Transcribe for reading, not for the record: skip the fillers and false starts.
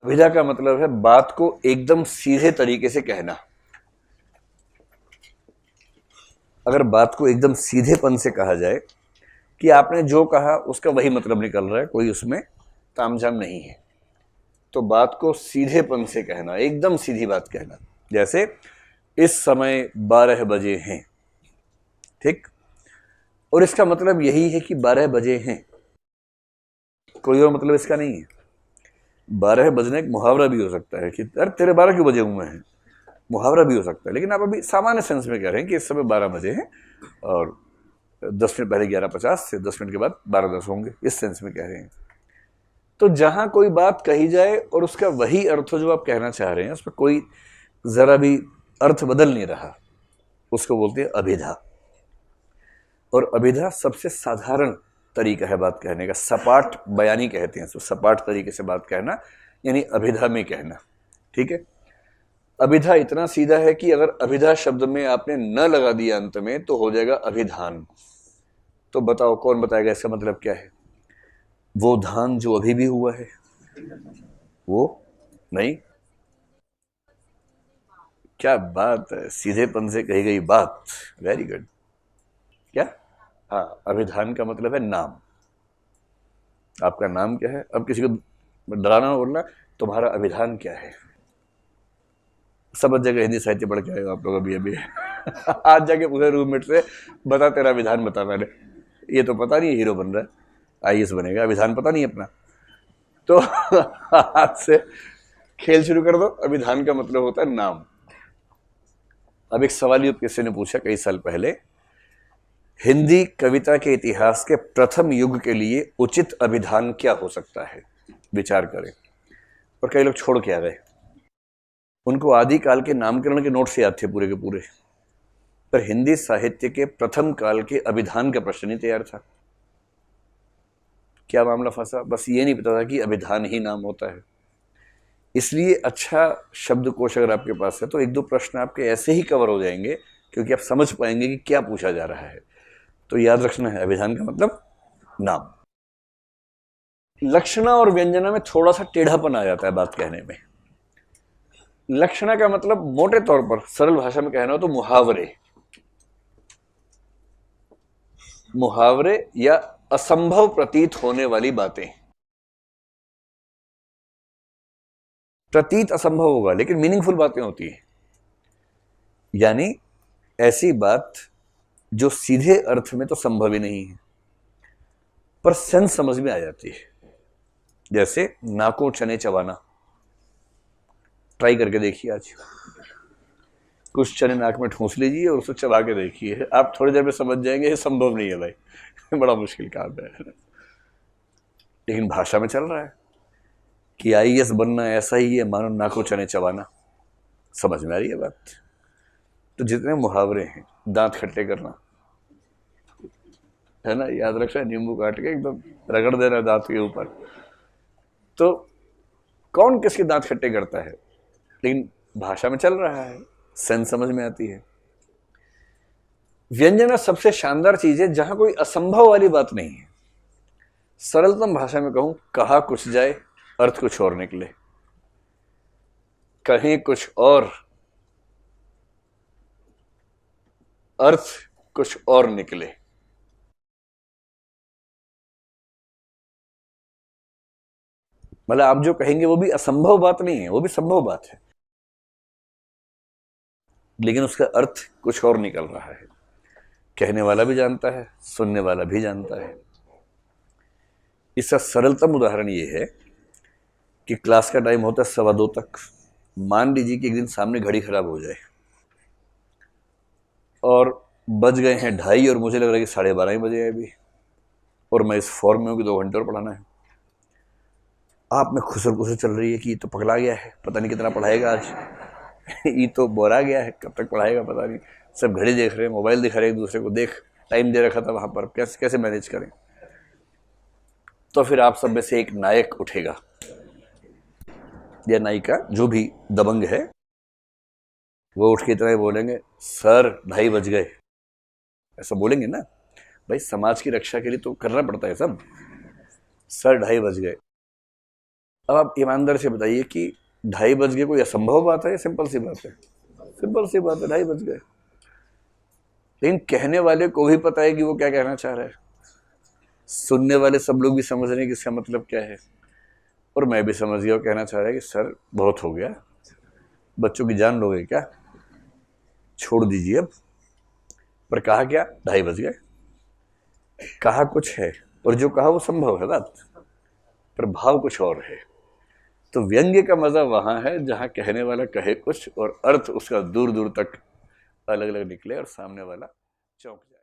अभिधा का मतलब है बात को एकदम सीधे तरीके से कहना। अगर बात को एकदम सीधेपन से कहा जाए कि आपने जो कहा उसका वही मतलब निकल रहा है, कोई उसमें तामझाम नहीं है, तो बात को सीधेपन से कहना, एकदम सीधी बात कहना। जैसे इस समय 12 बजे हैं, ठीक, और इसका मतलब यही है कि 12 बजे हैं, कोई और मतलब इसका नहीं है। 12 बजने एक मुहावरा भी हो सकता है कि अरे तेरे 12 क्यों बजे हुए हैं, मुहावरा भी हो सकता है, लेकिन आप अभी सामान्य सेंस में कह रहे हैं कि इस समय 12 बजे हैं और 10 मिनट पहले 11:50 से 10 मिनट के बाद 12:10 होंगे, इस सेंस में कह रहे हैं। तो जहां कोई बात कही जाए और उसका वही अर्थ हो जो आप कहना चाह रहे हैं, उसमें कोई जरा भी अर्थ बदल नहीं रहा, उसको बोलते हैं अभिधा। और अभिधा सबसे साधारण तरीका है बात कहने का, सपाट बयानी कहते हैं, तो सपाट तरीके से बात कहना यानी अभिधा में कहना, ठीक है। अभिधा इतना सीधा है कि अगर अभिधा शब्द में आपने न लगा दिया अंत में तो हो जाएगा अभिधान। तो बताओ कौन बताएगा इसका मतलब क्या है? वो धान जो अभी भी हुआ है, वो नहीं। क्या बात है, सीधेपन से कही गई बात, वेरी गुड। क्या? हाँ, अभिधान का मतलब है नाम। आपका नाम क्या है? अब किसी को डराना ना, बोलना तुम्हारा अभिधान क्या है। सब जगह हिंदी साहित्य पढ़ के आए हो आप लोग अभी अभी आज जाके पूरे रूममेट से बता तेरा विधान बता, मैंने ये तो पता नहीं हीरो बन रहा है, आईएएस बनेगा, विधान पता नहीं अपना। तो आज से खेल शुरू कर दो, अभिधान का मतलब होता है नाम। अब एक सवाल ये किसी ने पूछा कई साल पहले, हिंदी कविता के इतिहास के प्रथम युग के लिए उचित अभिधान क्या हो सकता है, विचार करें। और कई लोग छोड़ के आ गए, उनको आदिकाल के नामकरण के नोट्स याद थे पूरे के पूरे, पर हिंदी साहित्य के प्रथम काल के अभिधान का प्रश्न नहीं तैयार था। क्या मामला फंसा? बस ये नहीं पता था कि अभिधान ही नाम होता है। इसलिए अच्छा शब्दकोश अगर आपके पास है तो एक दो प्रश्न आपके ऐसे ही कवर हो जाएंगे, क्योंकि आप समझ पाएंगे कि क्या पूछा जा रहा है। तो याद रखना है, अभिधान का मतलब नाम। लक्षणा और व्यंजना में थोड़ा सा टेढ़ापन आ जाता है बात कहने में। लक्षणा का मतलब मोटे तौर पर सरल भाषा में कहना हो तो मुहावरे, मुहावरे या असंभव प्रतीत होने वाली बातें। प्रतीत असंभव होगा लेकिन मीनिंगफुल बातें होती है, यानी ऐसी बात जो सीधे अर्थ में तो संभव ही नहीं है पर सेंस समझ में आ जाती है। जैसे नाकों चने चबाना, ट्राई करके देखिए आज, कुछ चने नाक में ठूंस लीजिए और उसको चबा के देखिए, आप थोड़ी देर में समझ जाएंगे ये संभव नहीं है भाई बड़ा मुश्किल काम है। लेकिन भाषा में चल रहा है कि आईएएस बनना ऐसा ही है मानो नाकों चने चबाना, समझ में आ रही है बात। तो जितने मुहावरे हैं, दांत खट्टे करना है ना, याद रखना, नींबू काट के एकदम रगड़ देना दांत के ऊपर, तो कौन किसके दांत खट्टे करता है, लेकिन भाषा में चल रहा है, सेंस समझ में आती है। व्यंजना सबसे शानदार चीज है जहां कोई असंभव वाली बात नहीं है। सरलतम भाषा में कहूं, कहा कुछ जाए अर्थ कुछ और निकले, कहीं कुछ और अर्थ कुछ और निकले। मतलब आप जो कहेंगे वो भी असंभव बात नहीं है, वो भी संभव बात है, लेकिन उसका अर्थ कुछ और निकल रहा है। कहने वाला भी जानता है, सुनने वाला भी जानता है। इसका सरलतम उदाहरण ये है कि क्लास का टाइम होता है 2:15 तक। मान लीजिए कि एक दिन सामने घड़ी खराब हो जाए और बज गए हैं 2:30 और मुझे लग रहा है कि 12:30 ही बजे है अभी, और मैं इस फॉर्म में हूं कि 2 घंटे और पढ़ाना है। आप में खुसर खुसर चल रही है कि ये तो पगला गया है, पता नहीं कितना पढ़ाएगा आज ये तो बोरा गया है, कब तक पढ़ाएगा पता नहीं। सब घड़ी देख रहे हैं, मोबाइल दिखा रहे हैं एक दूसरे को, देख टाइम दे रखा था वहां पर, कैसे कैसे मैनेज करें। तो फिर आप सब में से एक नायक उठेगा या नायिका, जो भी दबंग है, वो उठ के इतना ही बोलेंगे, सर 2:30 बज गए। ऐसा बोलेंगे ना भाई, समाज की रक्षा के लिए तो करना पड़ता है सब। सर 2:30 बज गए। अब आप ईमानदार से बताइए कि 2:30 बज गए कोई असंभव बात है या सिंपल सी बात है? सिंपल सी बात है, 2:30 बज गए। लेकिन कहने वाले को भी पता है कि वो क्या कहना चाह रहा है, सुनने वाले सब लोग भी समझ रहे हैं कि इसका मतलब क्या है, और मैं भी समझ गया, कहना चाह रहा है कि सर बहुत हो गया, बच्चों की जान लोगे क्या, छोड़ दीजिए अब। पर कहा क्या? 2:30 बज गए। कहा कुछ है और जो कहा वो संभव है बात, पर भाव कुछ और है। तो व्यंग्य का मजा वहां है जहां कहने वाला कहे कुछ और अर्थ उसका दूर दूर तक अलग अलग निकले और सामने वाला चौंक जाए।